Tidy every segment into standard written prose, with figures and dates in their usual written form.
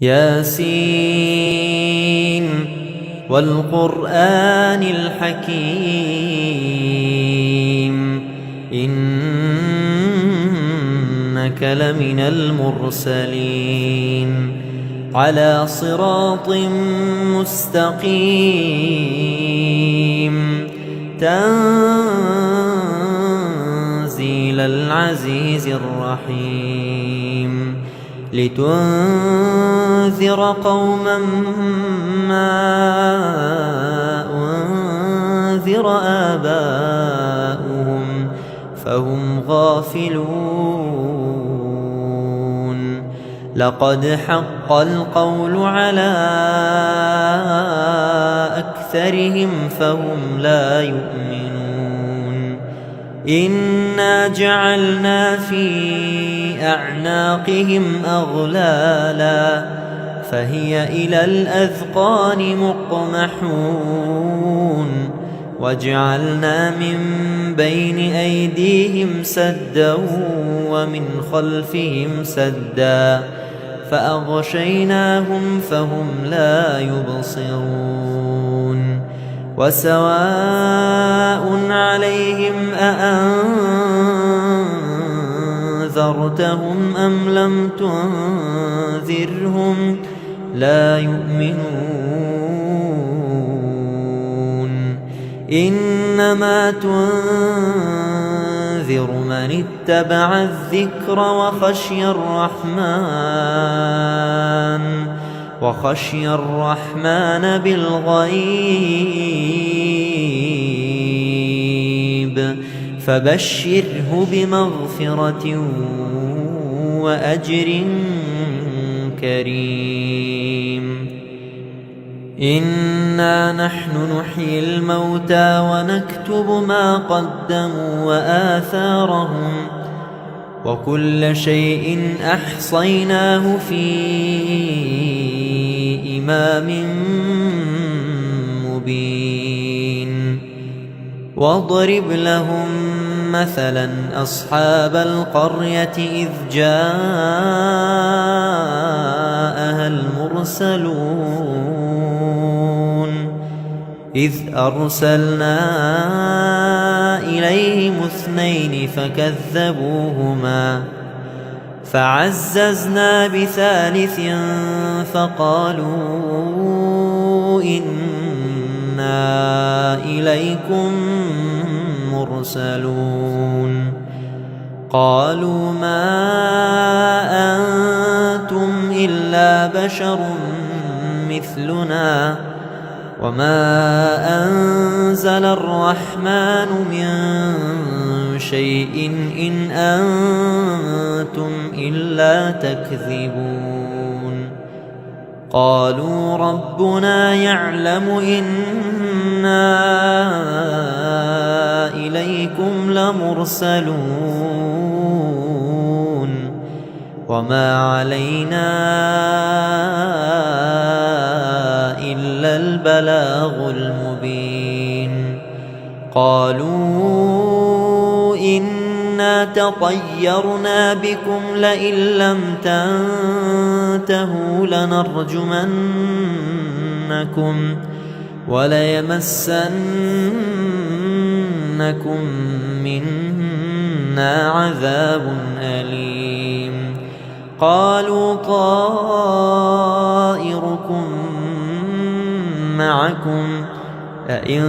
ياسين والقرآن الحكيم إنك لمن المرسلين على صراط مستقيم تنزيل العزيز الرحيم لتنذر قوما ما أنذر آباؤهم فهم غافلون لقد حق القول على أكثرهم فهم لا يؤمنون إنا جعلنا في أعناقهم أغلالا فهي إلى الأذقان مقمحون وجعلنا من بين أيديهم سدا ومن خلفهم سدا فأغشيناهم فهم لا يبصرون وسواء عليهم أأنذرتهم أم لم تنذرهم لا يؤمنون إنما تنذر من اتبع الذكر وخشي الرحمن بالغيب فبشره بمغفرة وأجر كريم إنا نحن نحيي الموتى ونكتب ما قدموا وآثارهم وكل شيء أحصيناه في إمام مبين واضرب لهم مثلا أصحاب القرية إذ جاءها المرسلون إذ أرسلنا إليهم 2 فكذبوهما فعززنا ب3 فقالوا إنا إليكم مرسلون قالوا ما أنتم إلا بشر مثلنا وما أنزل الرحمن من شيء إن أنتم إلا تكذبون قالوا ربنا يعلم إنا إليكم لمرسلون وما علينا إلا البلاغ المبين قالوا إنا تطيرنا بكم لئن لم تنتهوا لنرجمنكم وليمسنكم منا عذاب أليم قالوا طائركم معكم أئن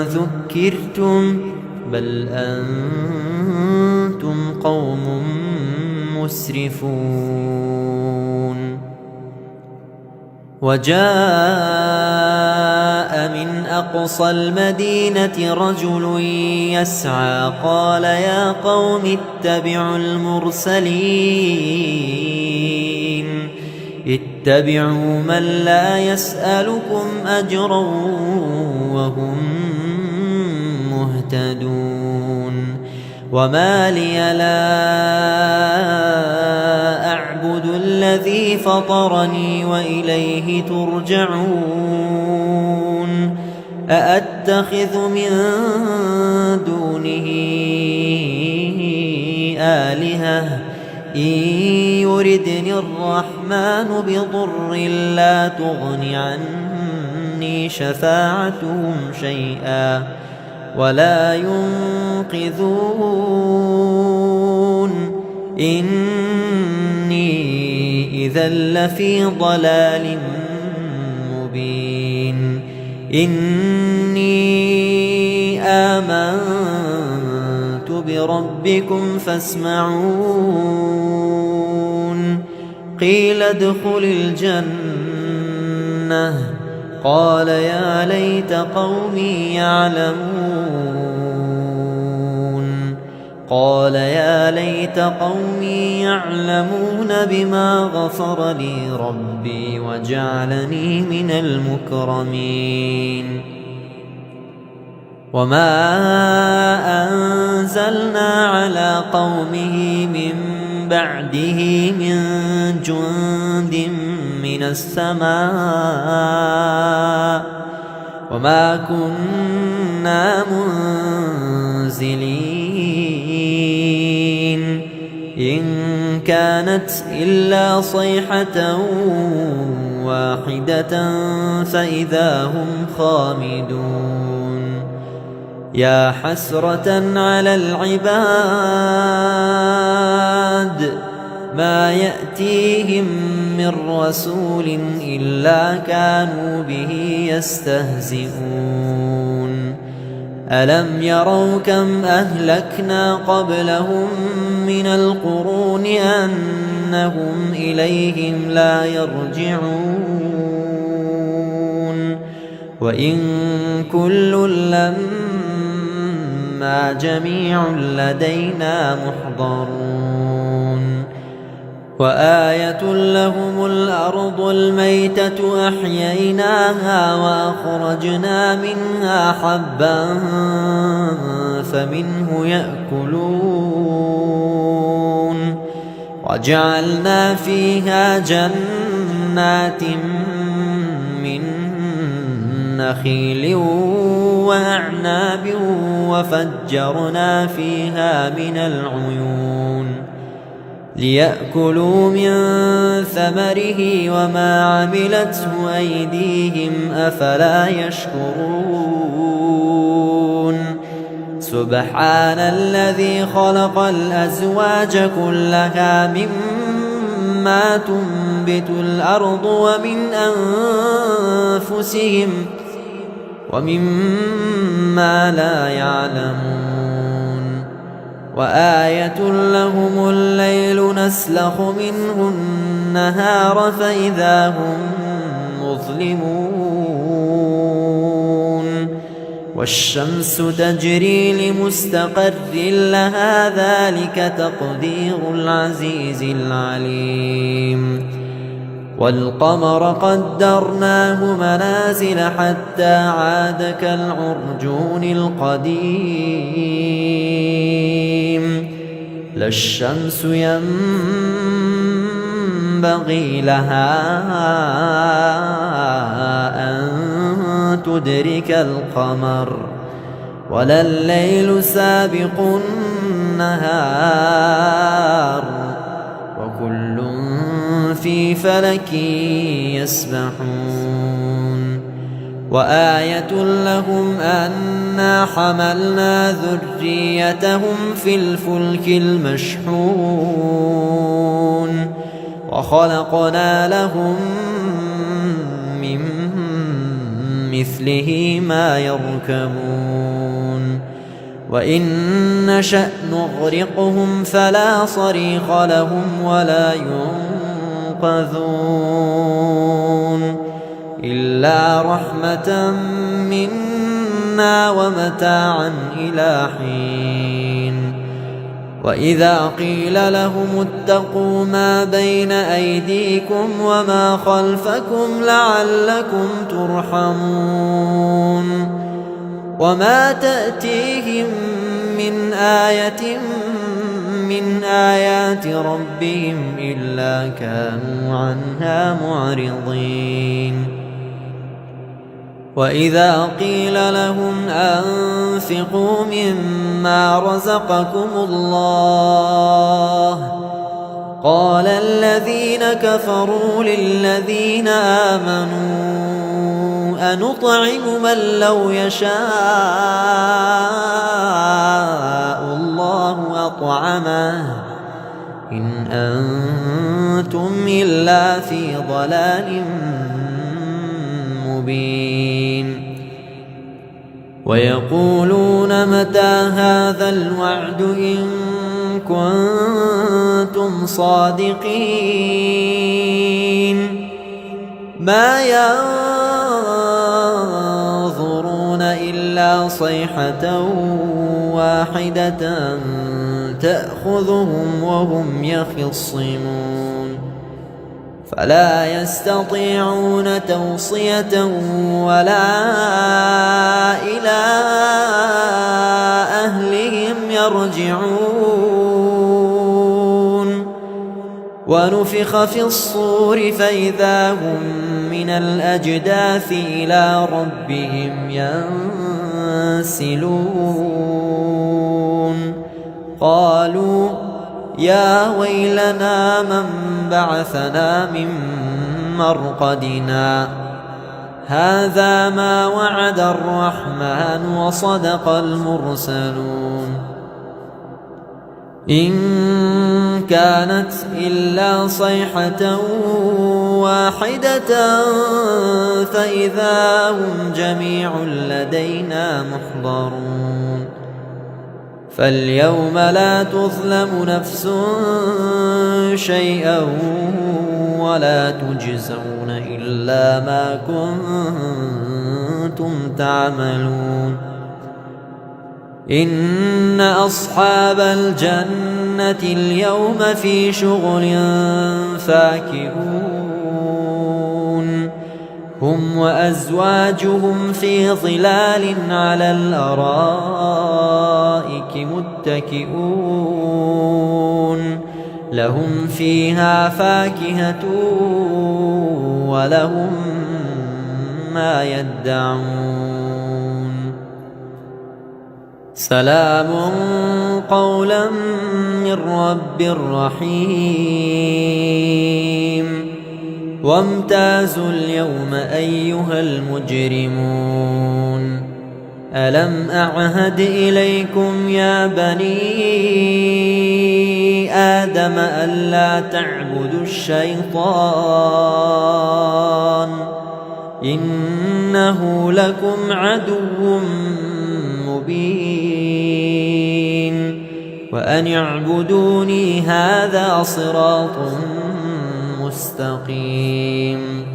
ذكرتم بل أنتم قوم مسرفون وجاء من أقصى المدينة رجل يسعى قال يا قوم اتبعوا المرسلين اتبعوا من لا يسألكم أجرا وهم مهتدون وما لي لا أعبد الذي فطرني وإليه ترجعون أأتخذ من دونه آلهة يردني الرحمن بضر لا تغن عني شفاعتهم شيئا ولا ينقذون إني إذا لفي ضلال مبين إني آمنت بربكم فاسمعون قيل ادخل الجنة قال يا ليت قومي يعلمون قال يا ليت قومي يعلمون بما غفر لي ربي وجعلني من المكرمين وما أنزلنا على قومه من بعده من جند من السماء وما كنا منزلين إن كانت إلا صيحة واحدة فإذا هم خامدون يا حسرة على العباد ما يأتيهم من رسول إلا كانوا به يستهزئون ألم يروا كم أهلكنا قبلهم من القرون أنهم إليهم لا يرجعون وإن كل لما جميع لدينا محضرون وآية لهم الأرض الميتة أحييناها وأخرجنا منها حبا فمنه يأكلون وجعلنا فيها جنات من نخيل وأعناب وفجرنا فيها من العيون ليأكلوا من ثمره وما عملته أيديهم أفلا يشكرون سبحان الذي خلق الأزواج كلها مما تنبت الأرض ومن أنفسهم ومما لا يعلمون وآية لهم الليل نسلخ منه النهار فإذا هم مظلمون والشمس تجري لمستقر لها ذلك تقدير العزيز العليم والقمر قدرناه منازل حتى عاد كالعرجون القديم لا الشمس ينبغي لها أن تدرك القمر ولا الليل سابق النهار وكل في فلك يسبحون وآية لهم أنا حملنا ذريتهم في الفلك المشحون وخلقنا لهم من مثله ما يركبون وإن نشأ نغرقهم فلا صريخ لهم ولا ينقذون إلا رحمة منا ومتاعا إلى حين وإذا قيل لهم اتقوا ما بين أيديكم وما خلفكم لعلكم ترحمون وما تأتيهم من آية من آيات ربهم إلا كانوا عنها معرضين وإذا قيل لهم أنفقوا مما رزقكم الله قال الذين كفروا للذين آمنوا أنطعم من لو يشاء الله أطعمه إن أنتم إلا في ضلال مبين ويقولون متى هذا الوعد إن كنتم صادقين ما ينظرون إلا صيحة واحدة تأخذهم وهم يخصمون فلا يستطيعون توصية ولا إلى أهلهم يرجعون ونفخ في الصور فإذا هم من الأجداث إلى ربهم ينسلون قالوا يا ويلنا من بعثنا من مرقدنا هذا ما وعد الرحمن وصدق المرسلون إن كانت إلا صيحة واحدة فإذا هم جميع لدينا محضرون فاليوم لا تظلم نفس شيئا ولا تجزون إلا ما كنتم تعملون إن أصحاب الجنة اليوم في شغل فاكهون هم وأزواجهم في ظلال على الأرائك متكئون لهم فيها فاكهة ولهم ما يدعون سلام قولا من رب رحيم وامتازوا اليوم أيها المجرمون ألم أعهد إليكم يا بني آدم ألا تعبدوا الشيطان إنه لكم عدو مبين وأن اعبدوني هذا صراط مستقيم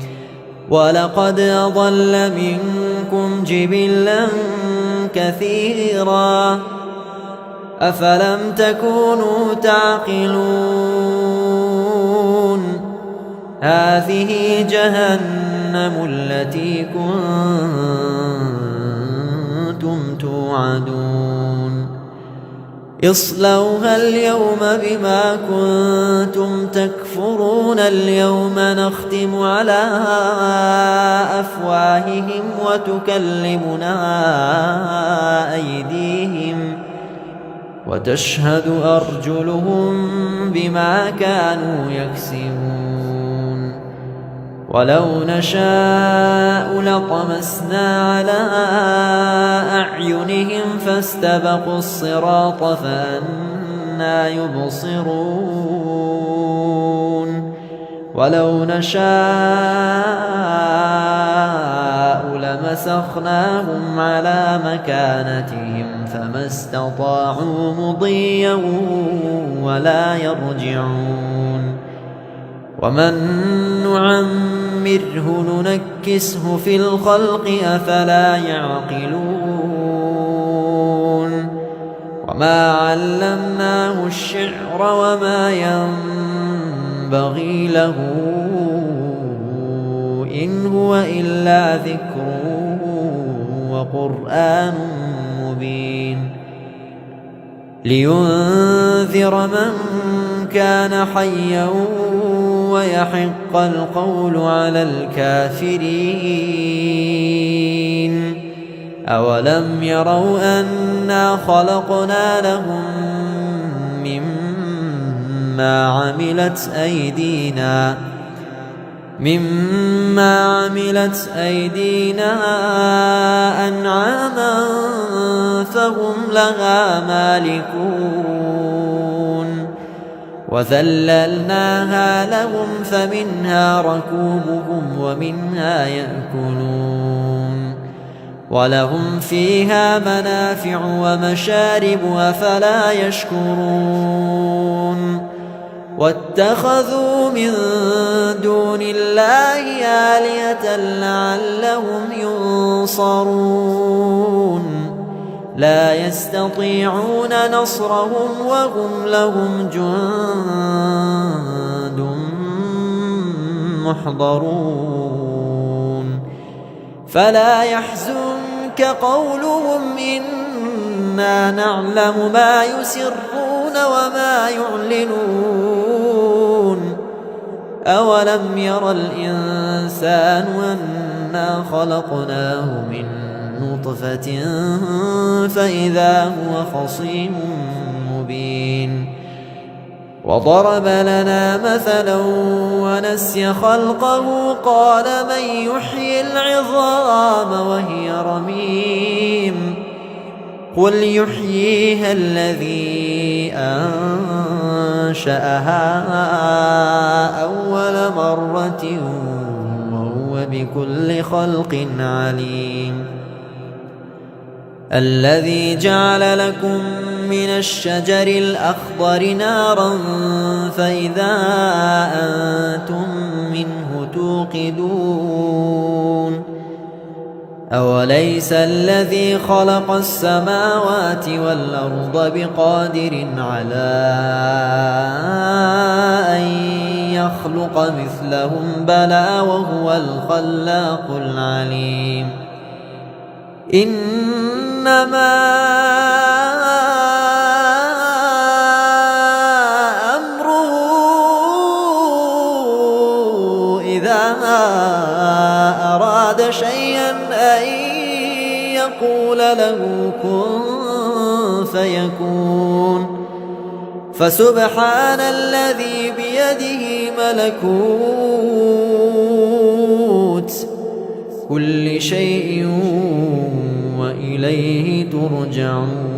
ولقد أضل منكم جبلا كثيرا أفلم تكونوا تعقلون هذه جهنم التي كنتم توعدون اصلوها اليوم بما كنتم تكفرون اليوم نختم على أفواههم وتكلمنا أيديهم وتشهد أرجلهم بما كانوا يكسبون ولو نشاء لطمسنا على أعينهم فاستبقوا الصراط فأنى يبصرون ولو نشاء لمسخناهم على مكانتهم فما استطاعوا مضيا ولا يرجعون ومن نعمره ننكسه في الخلق أفلا يعقلون وما علمناه الشعر وما ينبغي له إن هو إلا ذكر وقرآن مبين لينذر من كان حيا ويحق القول على الكافرين أولم يروا أنا خلقنا لهم مما عملت أيدينا أنعاما فهم لها مالكون وذللناها لهم فمنها ركوبهم ومنها يأكلون ولهم فيها منافع ومشارب أفلا يشكرون واتخذوا من دون الله آلهة لعلهم ينصرون لا يستطيعون نصرهم وهم لهم جند محضرون فلا يحزنك قولهم إنا نعلم ما يسرون وما يعلنون أولم ير الإنسان أنا خلقناه من نطفة فإذا هو خصيم مبين وضرب لنا مثلا ونسي خلقه قال من يحيي العظام وهي رميم قل يحييها الذي أنشأها أول مرة وهو بكل خلق عليم الذي جعل لكم من الشجر الأخضر نارا فإذا أنتم منه توقدون أوليس الذي خلق السماوات والأرض بقادر على أن يخلق مثلهم بلى وهو الخلاق العليم إنما أمره إذا أراد شيئا أن يقول له كن فيكون فسبحان الذي بيده ملكوت كل شيء وإليه ترجعون.